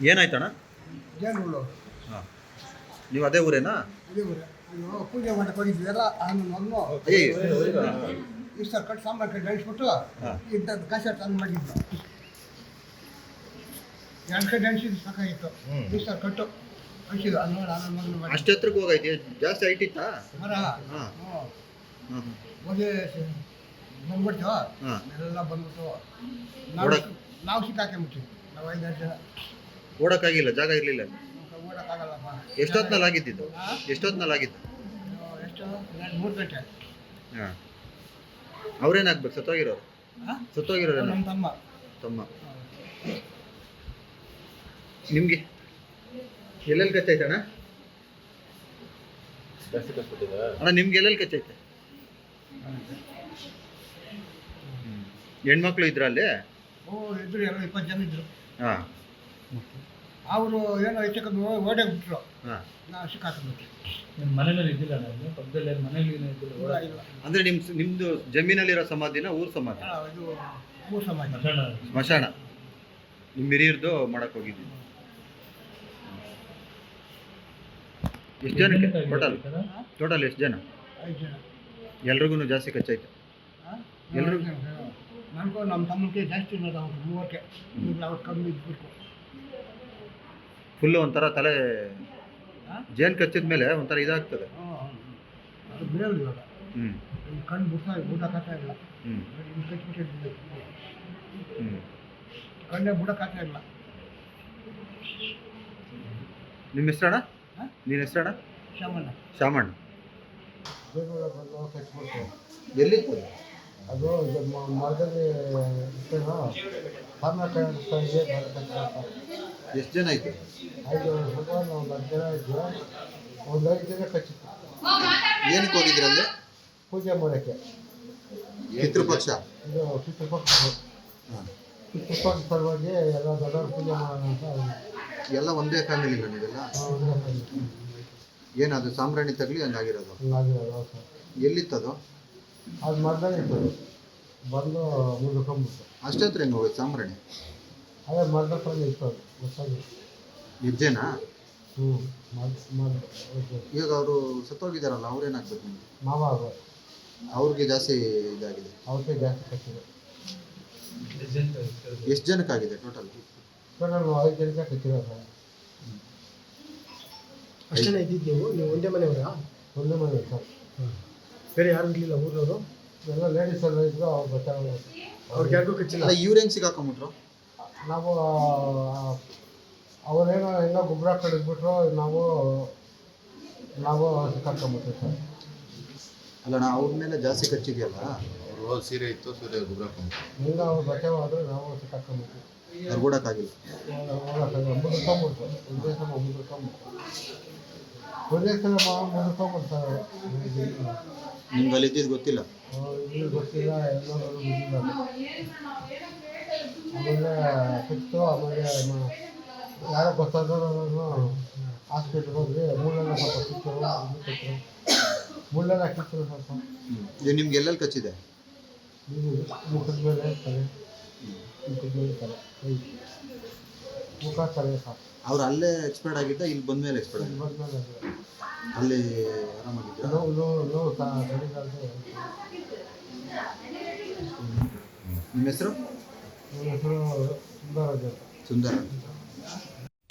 ಏನಾಯ್ತಣ್ಣ? ಹಾಂ, ನೀವು ಅದೇ ಊರೇನಾ? ಪೂಜೆ ಮಾಡಕ್ಕೆ ಹೋಗಿದ್ವಿಲ್ಲ ನಾನು ಇಷ್ಟ ಕಟ್ಟು ಸಾಂಬಾರು ಕಟ್ಟಿ ಅಳಿಸ್ಬಿಟ್ಟು ಇಂಥದ್ದು ಕಸ ತಂದು ಮಾಡಿದ್ದು 2 ಕಡೆ ಅಳಿಸಿದ್ದು ಸಾಕಾಗಿತ್ತು. ಇಷ್ಟ ಕಟ್ಟು ಅಳಿಸಿದ್ದು ಅದು ನೋಡಿ ಆನಂದ ಮಗನ ಮಾಡಿ ಅಷ್ಟು ಎತ್ತರಕ್ಕೆ ಹೋಗೈತಿ? ಜಾಸ್ತಿ ಹೈಟ್ ಇತ್ತಾ ಮರ? ಹಾಂ, ಹೋಗಿ ಬಂದ್ಬಿಡ್ತು. ಎಲ್ಲ ಬಂದ್ಬಿಟ್ಟು ನಾವು ಸಿಕ್ಕಾಕೊಂಬಿಡ್ತೀವಿ. ನಾವು 5-6 ಜನ ಓಡೋಕ್ಕಾಗಿಲ್ಲ, ಜಾಗ ಇರಲಿಲ್ಲ. ಓಡೋಕ್ಕಾಗಲ್ಲಪ್ಪ. ಎಷ್ಟೊತ್ತಿನಲ್ಲಿ ಆಗಿದ್ದು? ಎಷ್ಟೊತ್ತಿನಲ್ಲಿ ಆಗಿದ್ದು? ಎಷ್ಟು 2-3 ಗಂಟೆ. ಹಾಂ, ಅವ್ರೇನಾಗ್ಬೇಕು? ಸತ್ತೋಗಿರೋರು? ಸತ್ತೋಗಿರೋರು ನಮ್ಮ ತಮ್ಮ. ನಿಮಗೆ ಎಲ್ಲೆಲ್ಲಿ ಕಚ್ಚೈತೆ ಅಣ್ಣ? ಅಣ್ಣ ನಿಮ್ಗೆ ಎಲ್ಲೆಲ್ಲಿ ಕಚ್ಚೈತೆ? ಹೆಣ್ಮಕ್ಳು ಇದ್ರ ಅಲ್ಲಿ? ಇದ್ರು, ಎಲ್ಲ 20 ಜನ ಇದ್ರು. ಹಾಂ, ಅವರು ಏನೋ ಹೆಚ್ಚು ಓಡೇ ಬಿಟ್ರು. ಹಾಂ, ನಾವು ಸಿಕ್ಕಾಕೊಂಡ್ಬಿಟ್ರು. ಮನೆಯಲ್ಲಿ ಇದ್ದಿಲ್ಲ, ನಾನು ಪಕ್ಕದಲ್ಲಿ ಮನೇಲಿ ಇದ್ದಿಲ್ಲ. ಅಂದರೆ ನಿಮ್ಮದು ಜಮೀನಲ್ಲಿರೋ ಸಮಾಧಿನ ಊರು ಸಮಾಧಿ? ಇದು ಊರು ಸಮಾಜ, ಸ್ಮಶಾನ. ನಿಮ್ಮ ಹಿರಿಯರ್ದು ಮಾಡಕ್ಕೆ ಹೋಗಿದ್ದೀವಿ. ಎಷ್ಟು ಜನಕ್ಕೆ ಟೋಟಲ್ ಎಷ್ಟು ಜನ? 5 ಜನ. ಎಲ್ರಿಗೂ ಜಾಸ್ತಿ ಕಚ್ಚೈತೆ? ಎಲ್ರಿಗೂ? ನನಗೂ ನಮ್ಮ ತಮ್ಮನಿಗೆ ಜಾಸ್ತಿ ಇರೋದು. ಅವ್ರು 3ಕ್ಕೆ ಅವ್ರು ಕಮ್ಮಿ ಇದ್ಬಿಟ್ಟು ಫುಲ್ಲು ಒಂಥರ ತಲೆ ಜೇನು ಕಚ್ಚಿದ ಮೇಲೆ ಒಂಥರ ಇದಾಗ್ತದೆ. ಅದು ಬಿಡೋದು ಇವಾಗ. ಕಣ್ಣು ಬಿಡ್ತಾ ಬಿಡೋಕ್ಕಾಗ್ತಾ ಇಲ್ಲ. ಕಚ್ಚಿಬಿಟ್ಟಿರ್ತೀವಿ, ಕಣ್ಣೇ ಬಿಡೋಕ್ಕಾಗ್ತಾ ಇಲ್ಲ. ನಿಮ್ಮ ಹೆಸರಣ್ಣ? ನಿನ್ನ ಹೆಸರಣ್ಣ? ಶಾಮಣ್ಣ. ಶಾಮಣ್ಣ. ಎಲ್ಲಿತ್ತು ಅದು? ಮರದಲ್ಲಿ ಎಷ್ಟು ಜನ ಐತೆ? 5 ಒಂದು 10 ಜನ ಇದ್ದರು. ಒಂದು 5 ಜನ ಕಚ್ಚಿತ್ತು. ಏನಕ್ಕೆ ಹೋಗಿದ್ರಿ ಅಲ್ಲಿ? ಪೂಜೆ ಮಾಡೋಕ್ಕೆ. ಪಿತೃಪಕ್ಷ? ಇದು ಪಿತೃಪಕ್ಷ. ಪಿತೃಪಕ್ಷ ಸಲುವಾಗಿ ಎಲ್ಲ ದೊಡ್ಡವ್ರು ಪೂಜೆ ಮಾಡೋಣ ಅಂತ. ಎಲ್ಲ ಒಂದೇ ಫ್ಯಾಮಿಲಿನ ನೀವೆಲ್ಲ? ಏನದು ಸಾಂಬ್ರಾಣಿ ತಗಲಿ ಹಂಗಾಗಿರೋದು? ಹಂಗಾಗಿರೋದು. ಎಲ್ಲಿತ್ತದು? ಅದು ಮರದಲ್ಲಿ ಇತ್ತು. ಬಂದು ಮುಗಿಸ್ಕೊಂಡ್ಬಿಟ್ಟು ಅಷ್ಟೇ ಹತ್ರ ಹೆಂಗೆ ಹೋಗೋದು ಸಾಂಬ್ರಾಣಿ? ಅದೇ ಮರದ ಹತ್ರ ಇತ್ತು. ಅದು ಗೊತ್ತಾಗಿ ಹೆಜ್ಜೆನಾ? ಮರದ. ಈಗ ಅವರು ಸತ್ತೋಗಿದ್ದಾರಲ್ಲ, ಅವ್ರೇನಾಗ್ಬೇಕು ನಿಮಗೆ? ಮಾವ ಅವರು. ಅವ್ರಿಗೆ ಜಾಸ್ತಿ ಇದಾಗಿದೆ? ಅವ್ರಿಗೆ ಜಾಸ್ತಿ ಕಟ್ಟಿದೆ. ಎಷ್ಟು ಜನಕ್ಕಾಗಿದೆ ಟೋಟಲ್? ಟೋಟಲ್ 5 ಜನಕ್ಕೆ ಕಟ್ಟಿರೋದು. ಅಷ್ಟೇ ಇದ್ದಿದ್ದು ನೀವು? ಒಂದೇ ಮನೆಯವರಾ? ಒಂದೇ ಮನೆ ಸರ್. ಬೇರೆ ಯಾರು ಇರಲಿಲ್ಲ ಊರವರು? ಎಲ್ಲ ಲೇಡೀಸ್ ಎಲ್ಲ ಇದ್ರು. ಅವ್ರು ಬರ್ತಾರೆ. ಅವ್ರಿಗೆ ಯಾರಿಗೂ ಕಚ್ಚಿಲ್ಲ. ಇವ್ರು ಹೆಂಗೆ ಸಿಗಾಕೊಂಬಿಟ್ರು? ನಾವು ಅವರೇನೋ ಇನ್ನೂ ಗೊಬ್ಬರ ಕಡಿದ್ಬಿಟ್ರು. ನಾವು ಸಿಕ್ಕಾಕೊಂಬಿಟ್ವಿ ಸರ್. ಅಲ್ಲಣ್ಣ, ಅವ್ರ ಮೇಲೆ ಜಾಸ್ತಿ ಕಚ್ಚಿದೆಯಲ್ಲ? ಅವರು ಸೀರೆ ಇತ್ತು, ಸೀರೆ ಗೊಬ್ಬರ ಈಗ ಅವ್ರು ಬಚಾವ್ ಆದ್ರೆ ನಾವು ಸಿಕ್ಕಾಕೊಂಬಿಟ್ವಿ. ಅವ್ರು ಓಡೋಕ್ಕಾಗಿಲ್ಲ? ಮುಗಿಸ್ಕೊಂಬಿಡ್ತು. ಒಂದೇ ಸಲ ಮುಗಿಸ್ಕೊಂಬಿಡ್ತಾರೆ. ನಿಮ್ಗೆ ಅಲ್ಲಿ ಇದ್ದಿದ್ದು ಗೊತ್ತಿಲ್ಲ? ಇಲ್ಲಿ ಗೊತ್ತಿಲ್ಲ, ಎಲ್ಲರೂ ಗೊತ್ತಿಲ್ಲ. ಆಮೇಲೆ ಸಿಕ್ತು. ಆಮೇಲೆ ಯಾರೋ ಗೊತ್ತಾದವರು ಹಾಸ್ಪಿಟ್ಲಿಗೆ ಹೋಗಿ ಮುಳ್ಳೆಲ್ಲ ಸ್ವಲ್ಪ ಸಿಕ್ತರು. ಮುಳ್ಳೆಲ್ಲ ಹಾಕಿದ್ರು ಸ್ವಲ್ಪ. ಇದು ನಿಮ್ಗೆ ಎಲ್ಲೆಲ್ಲಿ ಕಚ್ಚಿದೆ? ಮುಖದ ಮೇಲೆ ತಲೆ, ಮುಖದ ಮೇಲೆ ತಲೆ, ಕೈ, ಮುಖ ತಲೆ ಸಾಕು. ಅವ್ರು ಅಲ್ಲೇ ಎಕ್ಸ್ಪೈರ್ಡ್ ಆಗಿದ್ದ? ಇಲ್ಲಿ ಬಂದ್ಮೇಲೆ ಎಕ್ಸ್ಪೈರ್ಡ್ ಆಗಿದೆ? ಬಂದ್ಮೇಲೆ ಅಲ್ಲಿ ಆರಾಮಾಗಿದ್ದ? ನೋವು ನಿಮ್ಮ ಹೆಸರು? ನನ್ನ ಹೆಸರು ಸುಂದರರಾಜ್. ಸುಂದರ.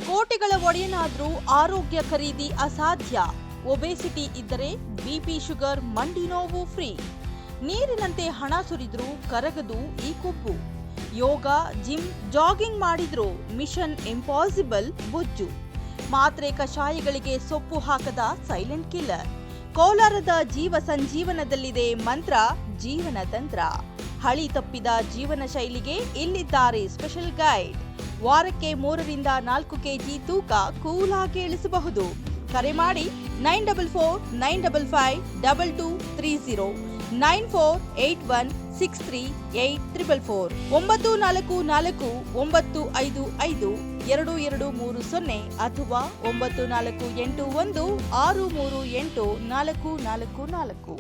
ಕೋಟಿಗಳ ಒಡೆಯನಾದ್ರೂ ಆರೋಗ್ಯ ಖರೀದಿ ಅಸಾಧ್ಯ. ಒಬೆಸಿಟಿ ಇದ್ದರೆ ಬಿಪಿ, ಶುಗರ್, ಮಂಡಿ ನೋವು ಫ್ರೀ. ನೀರಿನಂತೆ ಹಣ ಸುರಿದ್ರೂ ಕರಗದು ಈ ಕೊಬ್ಬು. ಯೋಗ, ಜಿಮ್, ಜಾಗಿಂಗ್ ಮಾಡಿದ್ರೂ ಮಿಷನ್ ಇಂಪಾಸಿಬಲ್ ಬೊಜ್ಜು. ಮಾತ್ರೆ ಕಷಾಯಗಳಿಗೆ ಸೊಪ್ಪು ಹಾಕದ ಸೈಲೆಂಟ್ ಕಿಲ್ಲರ್. ಕೋಲಾರದ ಜೀವ ಸಂಜೀವನದಲ್ಲಿದೆ ಮಂತ್ರ, ಜೀವನ ತಂತ್ರ. ಹಳಿ ತಪ್ಪಿದ ಜೀವನ ಶೈಲಿಗೆ ಇಲ್ಲಿದ್ದಾರೆ ಸ್ಪೆಷಲ್ ಗೈಡ್. ವಾರಕ್ಕೆ 3 ರಿಂದ 4 ಕೆಜಿ ತೂಕ ಕೂಲಾಗಿ ಇಳಿಸಬಹುದು. ಕರೆ ಮಾಡಿ 9449552230. 9481638444 9444 ಅಥವಾ 9481638444.